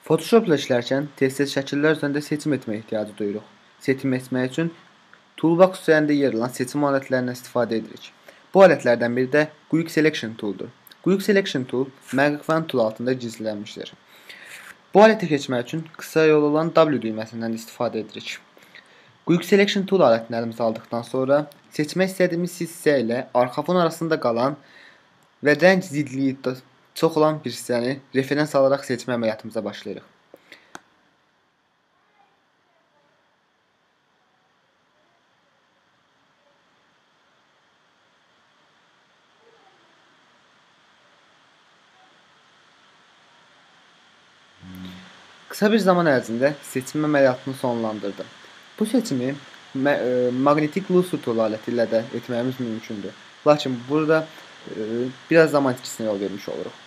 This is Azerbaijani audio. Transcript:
Photoshop ilə işlərkən tez-tez şəkillər üzərində seçim etməyə ehtiyacı duyuruq. Seçim etmək üçün Toolbox üzərində yer alan seçim alətlərindən istifadə edirik. Bu alətlərdən biri də Quick Selection Tool-dur. Quick Selection Tool məqfənin tool altında gizlənmişdir. Bu alətə keçmək üçün qısa yol olan W düyməsindən istifadə edirik. Quick Selection Tool alətini əlimizə aldıqdan sonra seçmək istədiyimiz hissə ilə arxa fon arasında qalan və rəng zidliyi çox olan bir hissəni referans alaraq seçmə əməliyyatımıza başlayırıq. Qısa bir zaman ərzində seçim əməliyyatını sonlandırdım. Bu seçimi maqnetik luster tool aləti ilə də etməyimiz mümkündür. Lakin burada biraz zaman itkisinə yol vermiş oluruq.